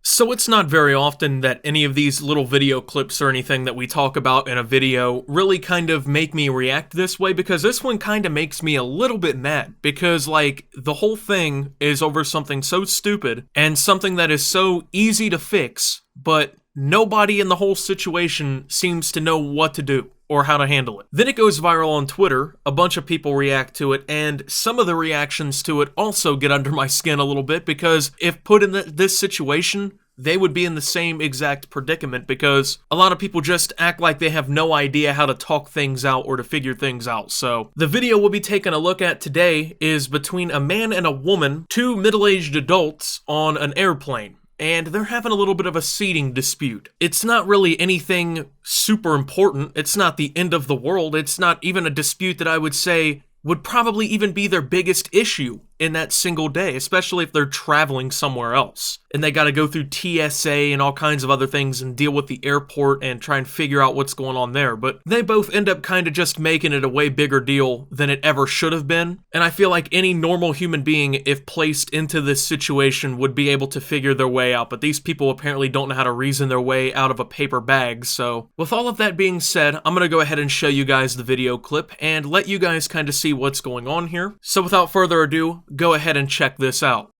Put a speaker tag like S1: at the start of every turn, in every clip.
S1: So it's not very often that any of these little video clips or anything that we talk about in a video really kind of make me react this way, because this one kind of makes me a little bit mad, because like the whole thing is over something so stupid and something that is so easy to fix, but nobody in the whole situation seems to know what to do or how to handle it. Then it goes viral on Twitter, a bunch of people react to it, and some of the reactions to it also get under my skin a little bit, because if put in this situation, they would be in the same exact predicament, because a lot of people just act like they have no idea how to talk things out or to figure things out. So the video we'll be taking a look at today is between a man and a woman, two middle-aged adults on an airplane, and they're having a little bit of a seating dispute. It's not really anything super important. It's not the end of the world. It's not even a dispute that I would say would probably even be their biggest issue in that single day, especially if they're traveling somewhere else and they got to go through TSA and all kinds of other things and deal with the airport and try and figure out what's going on there. But they both end up kind of just making it a way bigger deal than it ever should have been. And I feel like any normal human being, if placed into this situation, would be able to figure their way out. But these people apparently don't know how to reason their way out of a paper bag. So with all of that being said, I'm going to go ahead and show you guys the video clip and let you guys kind of see what's going on here. So without further ado, go ahead and check this out.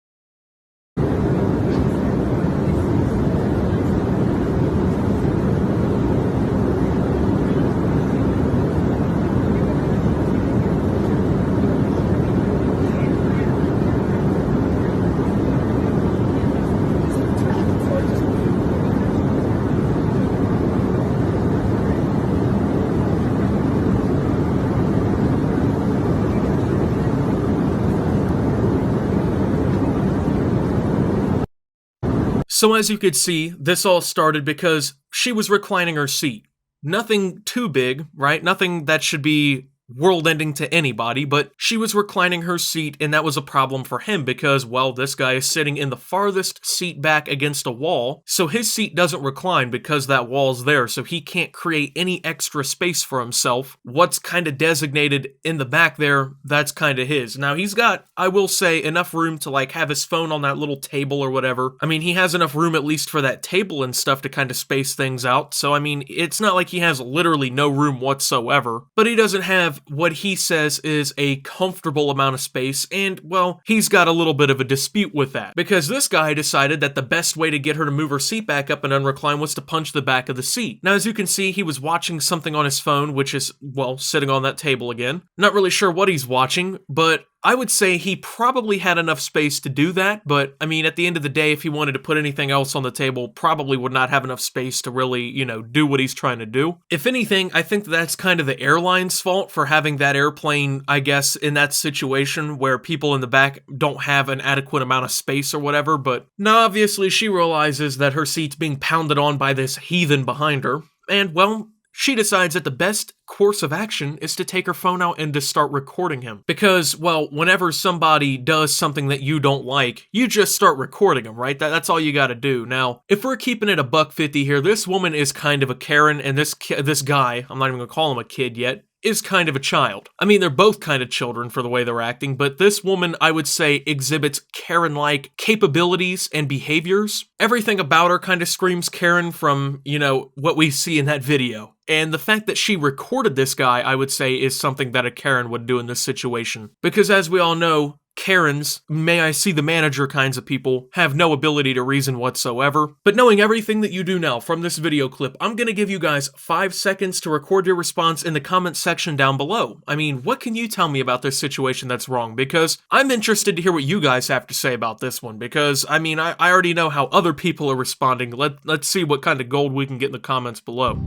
S1: So as you could see, this all started because she was reclining her seat. Nothing too big, right? Nothing that should be world-ending to anybody, but she was reclining her seat, and that was a problem for him because, well, this guy is sitting in the farthest seat back against a wall, so his seat doesn't recline because that wall's there, so he can't create any extra space for himself. What's kind of designated in the back there, that's kind of his. Now, he's got, I will say, enough room to, like, have his phone on that little table or whatever. I mean, he has enough room at least for that table and stuff to kind of space things out, so, I mean, it's not like he has literally no room whatsoever, but he doesn't have what he says is a comfortable amount of space, and, well, he's got a little bit of a dispute with that, because this guy decided that the best way to get her to move her seat back up and unrecline was to punch the back of the seat. Now, as you can see, he was watching something on his phone, which is, well, sitting on that table again. Not really sure what he's watching, but I would say he probably had enough space to do that, but, I mean, at the end of the day, if he wanted to put anything else on the table, probably would not have enough space to really, you know, do what he's trying to do. If anything, I think that's kind of the airline's fault for having that airplane, I guess, in that situation where people in the back don't have an adequate amount of space or whatever, but now obviously she realizes that her seat's being pounded on by this heathen behind her, and, well, she decides that the best course of action is to take her phone out and to start recording him. Because, well, whenever somebody does something that you don't like, you just start recording them, right? That's all you gotta do. Now, if we're keeping it $150 here, this woman is kind of a Karen, and this guy, I'm not even gonna call him a kid yet, is kind of a child. I mean, they're both kind of children for the way they're acting, but this woman, I would say, exhibits Karen-like capabilities and behaviors. Everything about her kind of screams Karen from, you know, what we see in that video. And the fact that she recorded this guy, I would say, is something that a Karen would do in this situation. Because as we all know, Karens, may I see the manager kinds of people, have no ability to reason whatsoever. But knowing everything that you do now from this video clip, I'm gonna give you guys 5 seconds to record your response in the comment section down below. I mean, what can you tell me about this situation that's wrong? Because I'm interested to hear what you guys have to say about this one, because, I mean, I already know how other people are responding. Let's see what kind of gold we can get in the comments below.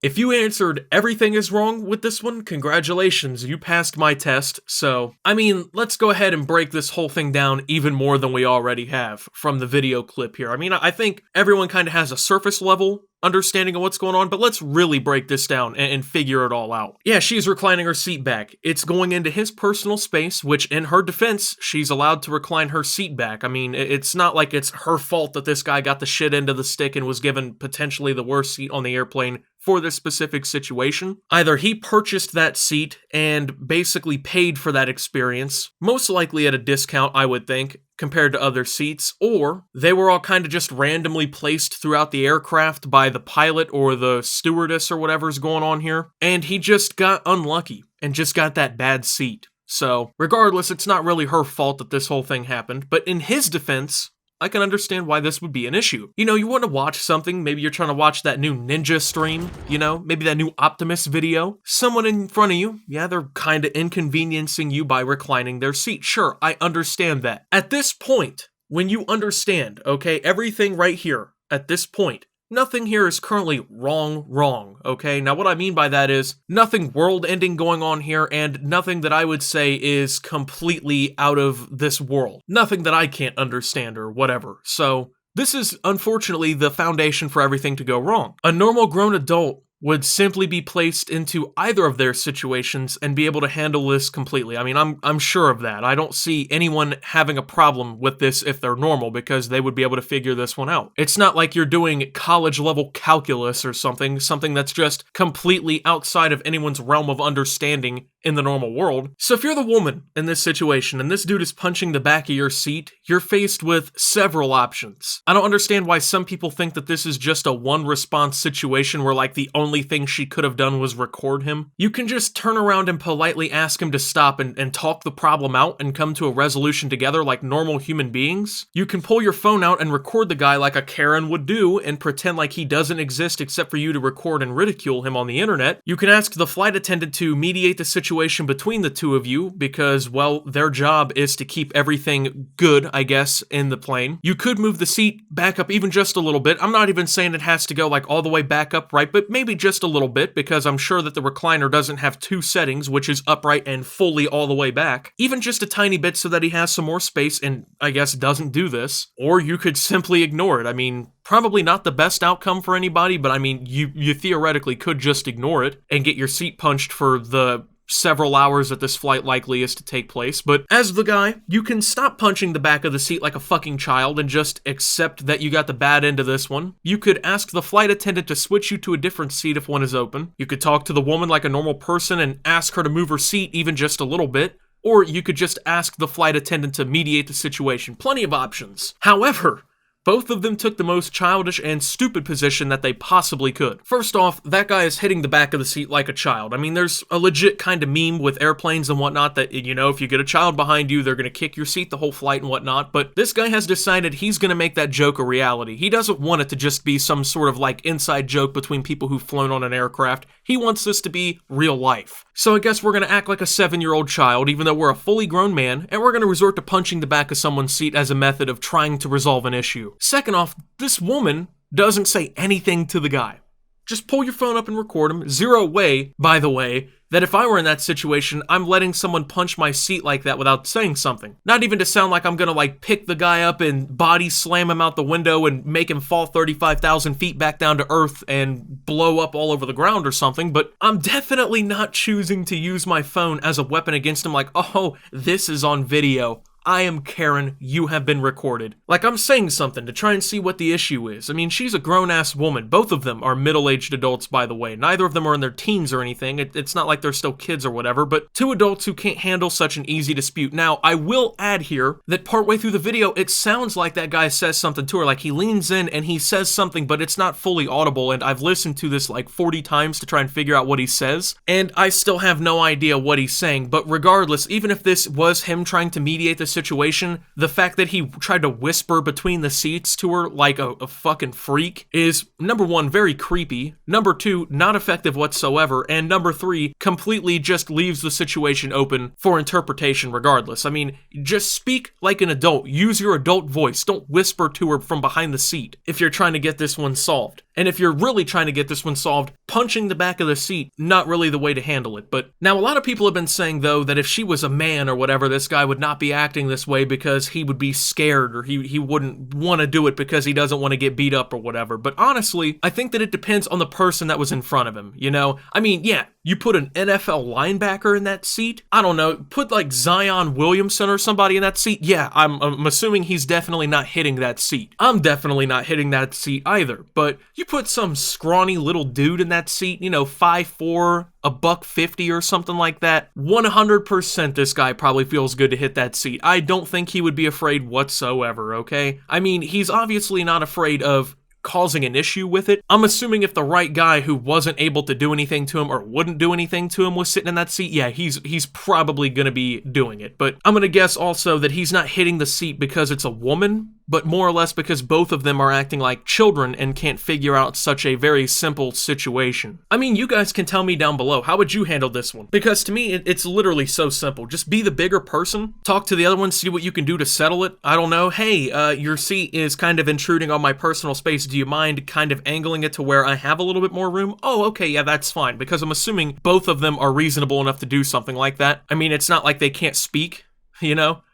S1: If you answered everything is wrong with this one, congratulations, you passed my test. So, I mean, let's go ahead and break this whole thing down even more than we already have from the video clip here. I mean, I think everyone kind of has a surface level understanding of what's going on, but let's really break this down and figure it all out. Yeah, she's reclining her seat back. It's going into his personal space, which in her defense, she's allowed to recline her seat back. I mean, it's not like it's her fault that this guy got the shit end of the stick and was given potentially the worst seat on the airplane for this specific situation. Either he purchased that seat and basically paid for that experience, most likely at a discount, I would think, compared to other seats, or they were all kind of just randomly placed throughout the aircraft by the pilot or the stewardess or whatever's going on here, and he just got unlucky and just got that bad seat. So, regardless, it's not really her fault that this whole thing happened, but in his defense, I can understand why this would be an issue. You know, you want to watch something, maybe you're trying to watch that new Ninja stream, you know, maybe that new Optimus video. Someone in front of you, yeah, they're kind of inconveniencing you by reclining their seat. Sure, I understand that. At this point, when you understand, okay, everything right here, at this point, nothing here is currently wrong, okay? Now what I mean by that is nothing world-ending going on here and nothing that I would say is completely out of this world. Nothing that I can't understand or whatever. So this is unfortunately the foundation for everything to go wrong. A normal grown adult would simply be placed into either of their situations and be able to handle this completely. I mean, I'm sure of that. I don't see anyone having a problem with this if they're normal because they would be able to figure this one out. It's not like you're doing college-level calculus or something that's just completely outside of anyone's realm of understanding in the normal world. So if you're the woman in this situation and this dude is punching the back of your seat, you're faced with several options. I don't understand why some people think that this is just a one-response situation where like the only thing she could have done was record him. You can just turn around and politely ask him to stop and talk the problem out and come to a resolution together like normal human beings. You can pull your phone out and record the guy like a Karen would do and pretend like he doesn't exist except for you to record and ridicule him on the internet. You can ask the flight attendant to mediate the situation between the two of you because, well, their job is to keep everything good, I guess, in the plane. You could move the seat back up even just a little bit. I'm not even saying it has to go like all the way back up, right? But maybe just a little bit because I'm sure that the recliner doesn't have two settings, which is upright and fully all the way back. Even just a tiny bit so that he has some more space and I guess doesn't do this. Or you could simply ignore it. I mean, probably not the best outcome for anybody, but I mean, you theoretically could just ignore it and get your seat punched for the several hours that this flight likely is to take place. But as the guy, you can stop punching the back of the seat like a fucking child and just accept that you got the bad end of this one. You could ask the flight attendant to switch you to a different seat if one is open. You could talk to the woman like a normal person and ask her to move her seat even just a little bit. Or you could just ask the flight attendant to mediate the situation. Plenty of options. However, both of them took the most childish and stupid position that they possibly could. First off, that guy is hitting the back of the seat like a child. I mean, there's a legit kind of meme with airplanes and whatnot that, you know, if you get a child behind you, they're going to kick your seat the whole flight and whatnot. But this guy has decided he's going to make that joke a reality. He doesn't want it to just be some sort of like inside joke between people who've flown on an aircraft. He wants this to be real life. So I guess we're going to act like a 7-year-old child, even though we're a fully grown man, and we're going to resort to punching the back of someone's seat as a method of trying to resolve an issue. Second off, this woman doesn't say anything to the guy. Just pull your phone up and record him. Zero way, by the way, that if I were in that situation, I'm letting someone punch my seat like that without saying something. Not even to sound like I'm gonna like pick the guy up and body slam him out the window and make him fall 35,000 feet back down to earth and blow up all over the ground or something, but I'm definitely not choosing to use my phone as a weapon against him like, oh, this is on video. I am Karen, you have been recorded. Like I'm saying something to try and see what the issue is. I mean, she's a grown-ass woman. Both of them are middle-aged adults, by the way. Neither of them are in their teens or anything. It's not like they're still kids or whatever, but two adults who can't handle such an easy dispute. Now, I will add here that partway through the video, it sounds like that guy says something to her. Like he leans in and he says something, but it's not fully audible, and I've listened to this like 40 times to try and figure out what he says, and I still have no idea what he's saying. But regardless, even if this was him trying to mediate the situation, the fact that he tried to whisper between the seats to her like a fucking freak is, number one, very creepy, number two, not effective whatsoever, and number three, completely just leaves the situation open for interpretation regardless. I mean, just speak like an adult. Use your adult voice. Don't whisper to her from behind the seat if you're trying to get this one solved. And if you're really trying to get this one solved, punching the back of the seat, not really the way to handle it. But now a lot of people have been saying, though, that if she was a man or whatever, this guy would not be acting this way because he would be scared or he wouldn't want to do it because he doesn't want to get beat up or whatever. But honestly, I think that it depends on the person that was in front of him, you know? I mean, yeah, You put an NFL linebacker in that seat? I don't know, put like Zion Williamson or somebody in that seat? Yeah, I'm assuming he's definitely not hitting that seat. I'm definitely not hitting that seat either, but you put some scrawny little dude in that seat, 5'4", $150 or something like that, 100% this guy probably feels good to hit that seat. I don't think he would be afraid whatsoever, okay? I mean, he's obviously not afraid of causing an issue with it. I'm assuming if the right guy who wasn't able to do anything to him or wouldn't do anything to him was sitting in that seat, yeah, he's probably gonna be doing it. But I'm gonna guess also that he's not hitting the seat because it's a woman, but more or less because both of them are acting like children and can't figure out such a very simple situation. I mean, you guys can tell me down below, how would you handle this one? Because to me, it's literally so simple. Just be the bigger person, talk to the other one, see what you can do to settle it. I don't know, hey, your seat is kind of intruding on my personal space. Do you mind kind of angling it to where I have a little bit more room? Oh, okay, yeah, that's fine, because I'm assuming both of them are reasonable enough to do something like that. I mean, it's not like they can't speak,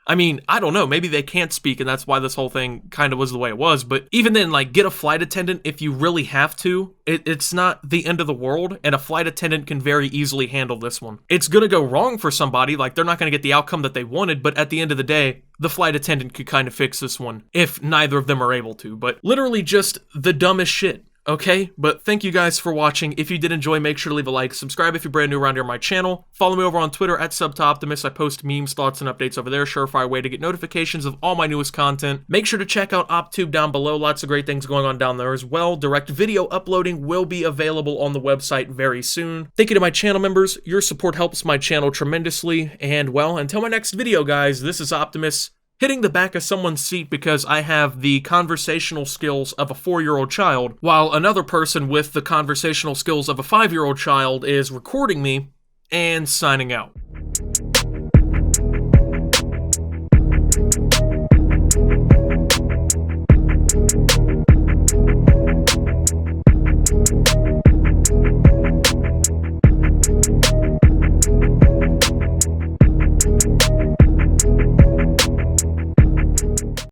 S1: I mean, I don't know, maybe they can't speak and that's why this whole thing kind of was the way it was, but even then, like, get a flight attendant if you really have to. It's not the end of the world, and a flight attendant can very easily handle this one. It's gonna go wrong for somebody, like, they're not gonna get the outcome that they wanted, but at the end of the day, the flight attendant could kind of fix this one, if neither of them are able to, but literally just the dumbest shit. Okay, but thank you guys for watching. If you did enjoy, make sure to leave a like, subscribe if you're brand new around here on my channel, follow me over on Twitter at @SubToOptimus. I post memes, thoughts, and updates over there, surefire way to get notifications of all my newest content. Make sure to check out OpTube down below, lots of great things going on down there as well. Direct video uploading will be available on the website very soon. Thank you to my channel members, your support helps my channel tremendously, and well, until my next video guys, this is Optimus, hitting the back of someone's seat because I have the conversational skills of a 4-year-old child, while another person with the conversational skills of a 5-year-old child is recording me and signing out.